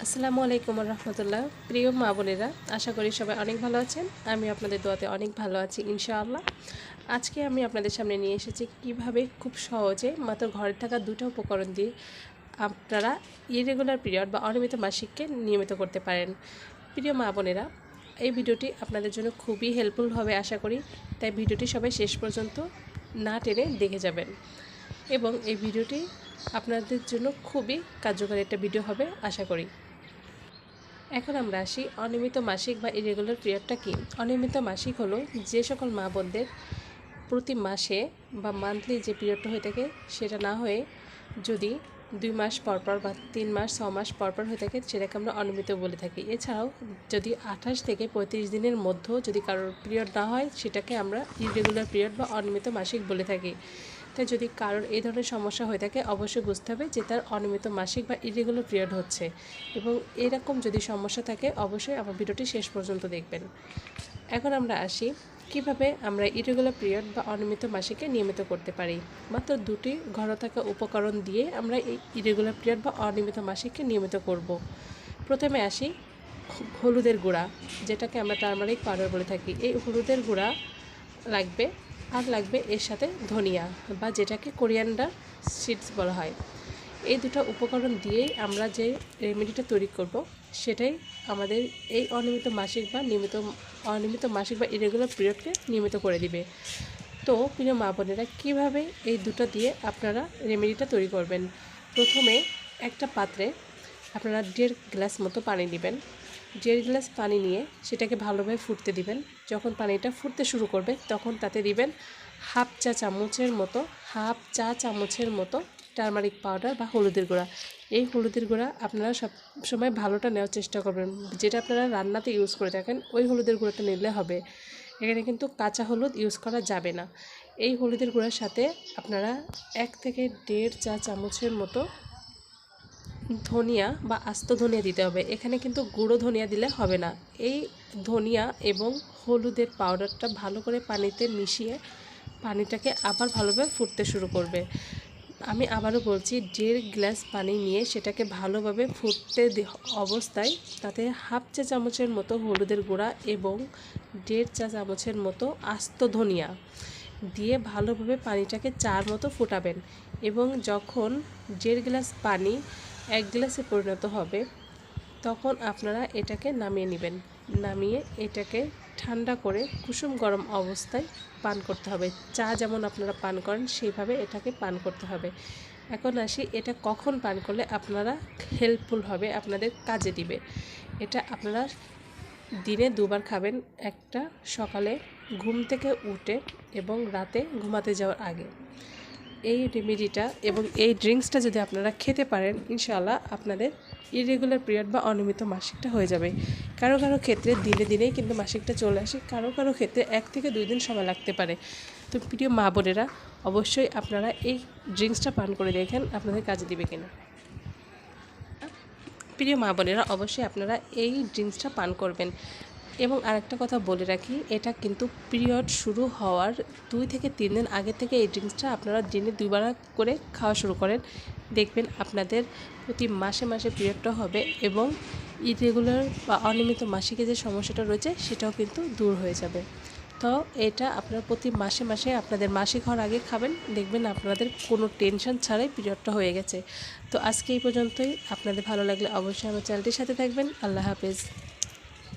আসসালামু আলাইকুম রহমতুল্লাহ। প্রিয় মা বোনেরা, আশা করি সবাই অনেক ভালো আছেন। আমি আপনাদের দোয়াতে অনেক ভালো আছি ইনশাআল্লাহ। আজকে আমি আপনাদের সামনে নিয়ে এসেছি কিভাবে খুব সহজে মাত্র ঘরে থাকা দুটো উপকরণ দিয়ে আপনারা ইরেগুলার পিরিয়ড বা অনিয়মিত মাসিককে নিয়মিত করতে পারেন। প্রিয় মা বোনেরা, এই ভিডিওটি আপনাদের জন্য খুবই হেল্পফুল হবে আশা করি, তাই ভিডিওটি সবাই শেষ পর্যন্ত না টেনে দেখে যাবেন এবং এই ভিডিওটি আপনাদের জন্য খুবই কার্যকরী একটা ভিডিও হবে আশা করি। এখন আমরা আসি অনিয়মিত মাসিক বা ইরেগুলার পিরিয়ডটা কী। অনিয়মিত মাসিক হলো যে সকল মা বোনদের প্রতি মাসে বা মান্থলি যে পিরিয়ডটা হয়ে থাকে সেটা না হয়ে যদি 2 মাস পরপর বা 3 মাস 6 মাস পরপর হয়ে থাকে সেটাকে আমরা অনিয়মিত বলে থাকি। এছাড়াও যদি 28 থেকে 35 দিনের মধ্যেও যদি কারোর পিরিয়ড না হয় সেটাকে আমরা ইরেগুলার পিরিয়ড বা অনিয়মিত মাসিক বলে থাকি। তাই যদি কারোর এই ধরনের সমস্যা হয়ে থাকে অবশ্যই বুঝতে হবে যে তার অনিয়মিত মাসিক বা ইরেগুলার পিরিয়ড হচ্ছে, এবং এরকম যদি সমস্যা থাকে অবশ্যই আমার ভিডিওটি শেষ পর্যন্ত দেখবেন। এখন আমরা আসি কিভাবে আমরা ইরেগুলার পিরিয়ড বা অনিয়মিত মাসিককে নিয়মিত করতে পারি। মাত্র দুটি ঘরে থাকা উপকরণ দিয়ে আমরা এই ইরেগুলার পিরিয়ড বা অনিয়মিত মাসিককে নিয়মিত করব। প্রথমে আসি হলুদের গুঁড়া, যেটাকে আমরা টারমারিক পাউডার বলে থাকি। এই হলুদের গুঁড়া লাগবে, আর লাগবে এর সাথে ধনিয়া বা যেটাকে কোরিয়ান্ডার সিডস বলা হয়। এই দুটো উপকরণ দিয়েই আমরা যে রেমেডিটা তৈরি করব সেটাই আমাদের এই অনিয়মিত মাসিক বা ইরেগুলার পিরিয়ডকে নিয়মিত করে দিবে। তো প্রিয় মা বোনেরা, কীভাবে এই দুটো দিয়ে আপনারা রেমেডিটা তৈরি করবেন। প্রথমে একটা পাত্রে আপনারা 1.5 গ্লাস মতো পানি নেবেন। 1.5 গ্লাস পানি নিয়ে সেটাকে ভালোভাবে ফুটতে দিবেন। যখন পানিটা ফুটতে শুরু করবে তখন তাতে দিবেন হাফ চা চামচের মতো টারমারিক পাউডার বা হলুদের গুঁড়া। এই হলুদের গুঁড়া আপনারা সব সময় ভালোটা নেওয়ার চেষ্টা করবেন, যেটা আপনারা রান্নাতে ইউজ করে থাকেন ওই হলুদের গুঁড়োটা নিলে হবে। এখানে কিন্তু কাঁচা হলুদ ইউজ করা যাবে না। এই হলুদের গুঁড়ার সাথে আপনারা 1 থেকে 1.5 চা চামচের মতো ধনিয়া বা আস্ত ধনিয়া দিতে হবে। এখানে কিন্তু গুঁড়ো ধনিয়া দিলে হবে না। এই ধনিয়া এবং হলুদের পাউডারটা ভালো করে পানিতে মিশিয়ে পানিটাকে আবার ভালোভাবে ফুটতে শুরু করবে। আমি আবারও বলছি, 1.5 গ্লাস পানি নিয়ে সেটাকে ভালোভাবে ফুটতে অবস্থায় তাতে হাফ চা চামচের মতো হলুদের গুঁড়া এবং 1.5 চা চামচের মতো আস্ত ধনিয়া দিয়ে ভালোভাবে পানিটাকে চার মতো ফুটাবেন। এবং যখন 1.5 গ্লাস পানি 1 গ্লাসে পরিণত হবে তখন আপনারা এটাকে নামিয়ে নেবেন। নামিয়ে এটাকে ঠান্ডা করে কুসুম গরম অবস্থায় পান করতে হবে। চা যেমন আপনারা পান করেন সেইভাবে এটাকে পান করতে হবে। এখন আসি, এটা কখন পান করলে আপনারা হেল্পফুল হবে, আপনাদের কাজে দিবে। এটা আপনারা দিনে 2 বার খাবেন, একটা সকালে ঘুম থেকে উঠে এবং রাতে ঘুমাতে যাওয়ার আগে। এই রেমেডিটা এবং এই ড্রিঙ্কসটা যদি আপনারা খেতে পারেন ইনশাআল্লাহ আপনাদের ইরেগুলার পিরিয়ড বা অনিয়মিত মাসিকটা হয়ে যাবে। কারো ক্ষেত্রে দিনেই কিন্তু মাসিকটা চলে আসে, কারো ক্ষেত্রে 1 থেকে 2 দিন সময় লাগতে পারে। তো প্রিয় মা বোনেরা, অবশ্যই আপনারা এই ড্রিঙ্কসটা পান করে দেখেন আপনাদের কাজে দিবে কিনা। প্রিয় মা বোনেরা, অবশ্যই আপনারা এই ড্রিঙ্কসটা পান করবেন। এবং আরেকটা কথা বলে রাখি, এটা কিন্তু পিরিয়ড শুরু হওয়ার 2 থেকে 3 দিন আগে থেকে এই ড্রিঙ্কসটা আপনারা দিনে 2 বার করে খাওয়া শুরু করেন। দেখবেন আপনাদের প্রতি মাসে পিরিয়ডটা হবে এবং ইরেগুলার বা অনিয়মিত মাসিকে যে সমস্যাটা রয়েছে সেটাও কিন্তু দূর হয়ে যাবে। তো এটা আপনারা প্রতি মাসে আপনাদের মাসিক হওয়ার আগে খাবেন, দেখবেন আপনাদের কোনো টেনশন ছাড়াই পিরিয়ডটা হয়ে গেছে। তো আজকে এই পর্যন্তই। আপনাদের ভালো লাগলে অবশ্যই আমার চ্যানেলটির সাথে থাকবেন। আল্লাহ হাফেজ।